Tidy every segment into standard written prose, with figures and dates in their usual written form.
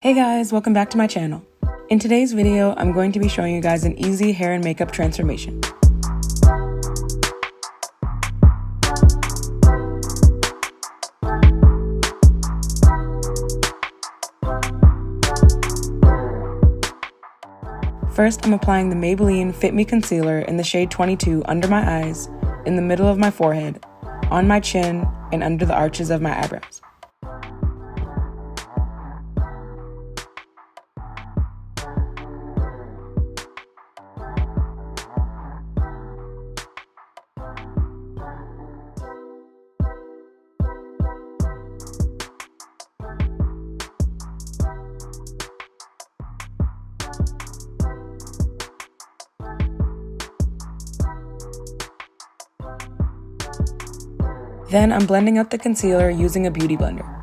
Hey guys, welcome back to my channel. In today's video, I'm going to be showing you guys an easy hair and makeup transformation. First, I'm applying the Maybelline Fit Me Concealer in the shade 22 under my eyes, in the middle of my forehead, on my chin, and under the arches of my eyebrows. Then I'm blending out the concealer using a beauty blender.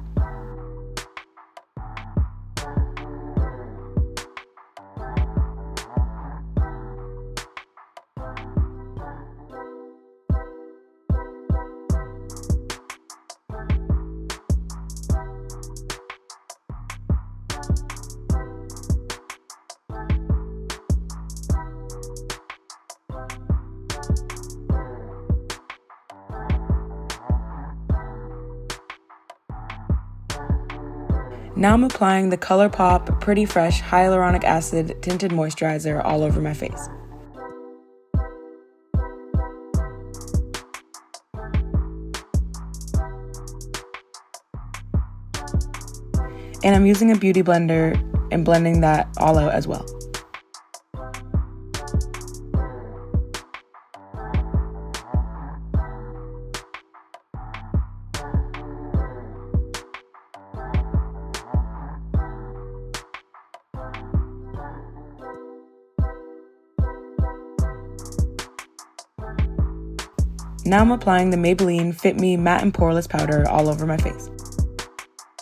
Now I'm applying the ColourPop Pretty Fresh Hyaluronic Acid Tinted Moisturizer all over my face. And I'm using a beauty blender and blending that all out as well. Now I'm applying the Maybelline Fit Me Matte and Poreless Powder all over my face.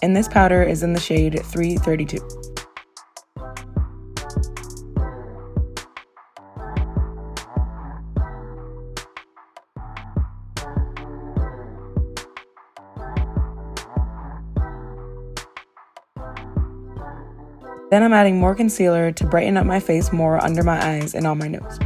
And this powder is in the shade 332. Then I'm adding more concealer to brighten up my face more under my eyes and on my nose.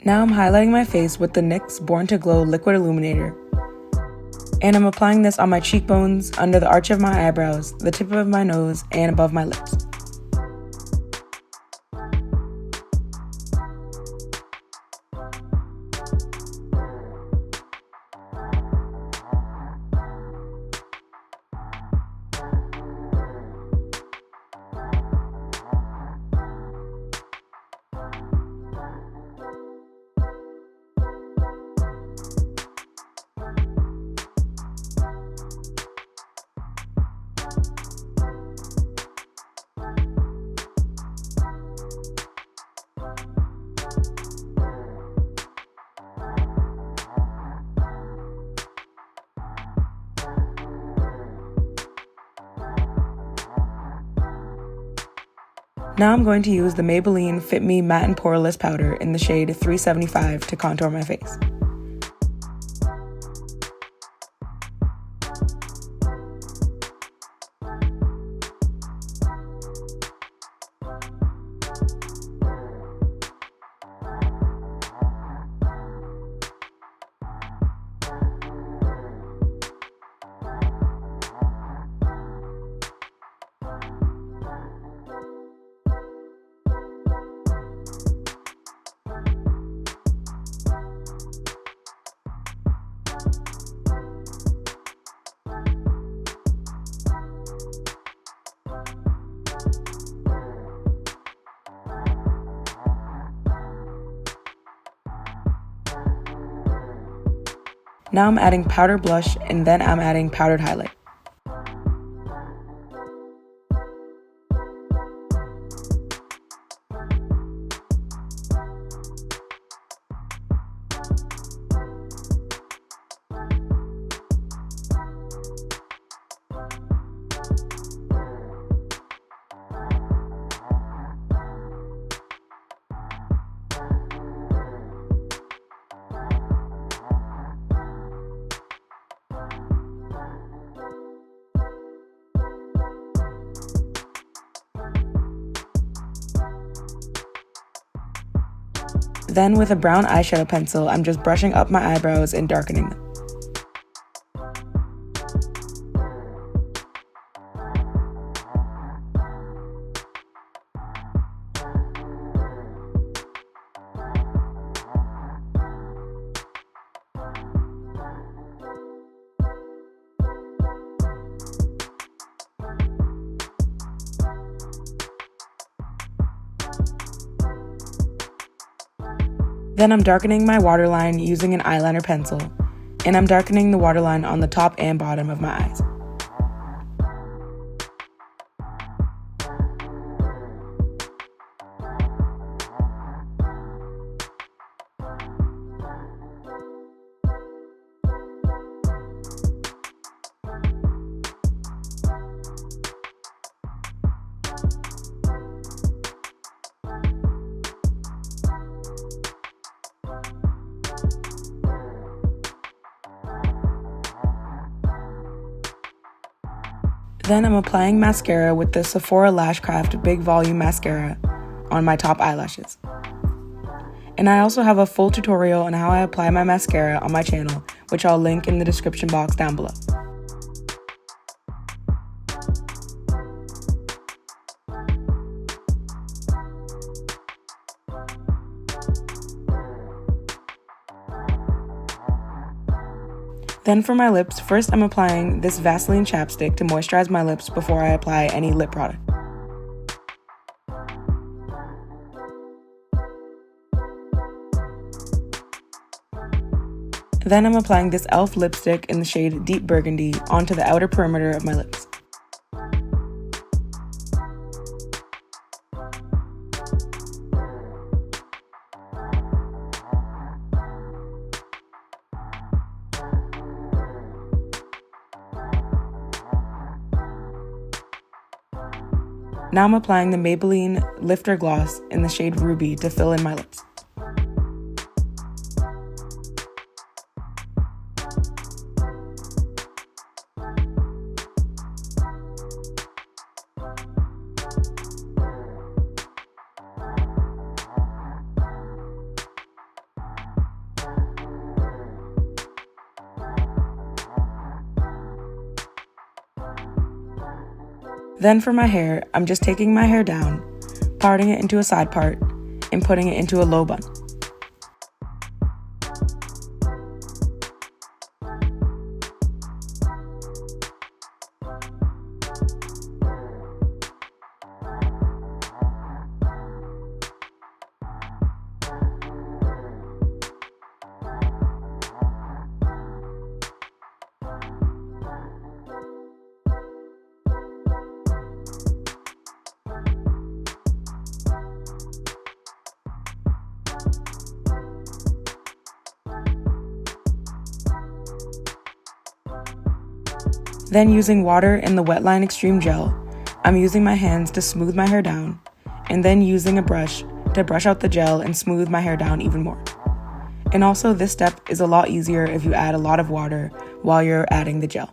Now I'm highlighting my face with the NYX Born to Glow Liquid Illuminator. And I'm applying this on my cheekbones, under the arch of my eyebrows, the tip of my nose, and above my lips. Now I'm going to use the Maybelline Fit Me Matte and Poreless Powder in the shade 375 to contour my face. Now I'm adding powder blush, and then I'm adding powdered highlight. Then with a brown eyeshadow pencil, I'm just brushing up my eyebrows and darkening them. Then I'm darkening my waterline using an eyeliner pencil, and I'm darkening the waterline on the top and bottom of my eyes. Then I'm applying mascara with the Sephora Lashcraft Big Volume Mascara on my top eyelashes. And I also have a full tutorial on how I apply my mascara on my channel, which I'll link in the description box down below. Then for my lips, first I'm applying this Vaseline chapstick to moisturize my lips before I apply any lip product. Then I'm applying this e.l.f. lipstick in the shade Deep Burgundy onto the outer perimeter of my lips. Now I'm applying the Maybelline Lifter Gloss in the shade Ruby to fill in my lips. Then for my hair, I'm just taking my hair down, parting it into a side part, and putting it into a low bun. Then using water and the Wetline Extreme Gel, I'm using my hands to smooth my hair down, and then using a brush to brush out the gel and smooth my hair down even more. And also this step is a lot easier if you add a lot of water while you're adding the gel.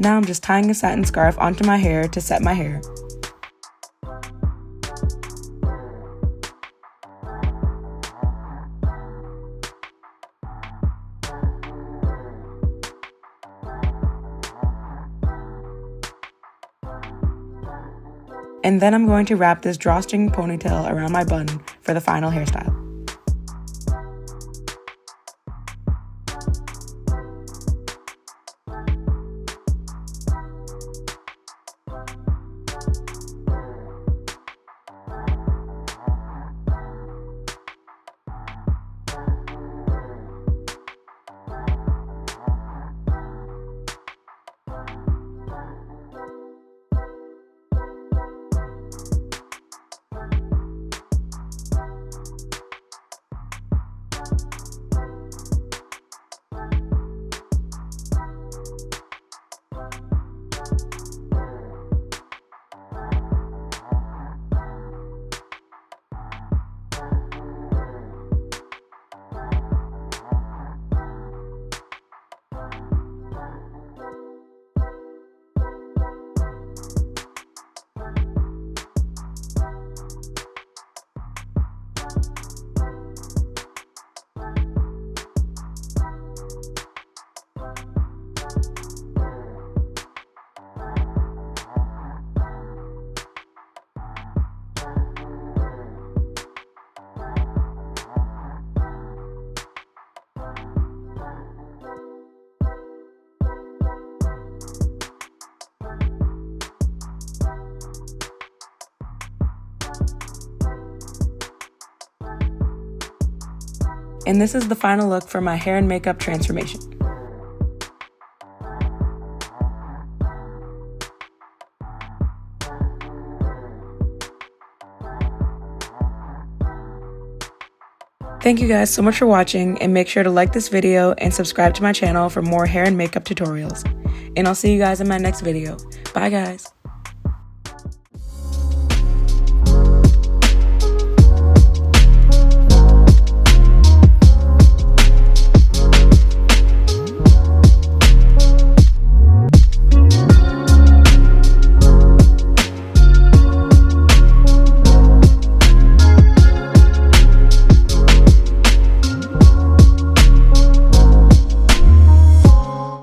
Now I'm just tying a satin scarf onto my hair to set my hair. And then I'm going to wrap this drawstring ponytail around my bun for the final hairstyle. And this is the final look for my hair and makeup transformation. Thank you guys so much for watching, and make sure to like this video and subscribe to my channel for more hair and makeup tutorials. And I'll see you guys in my next video. Bye guys!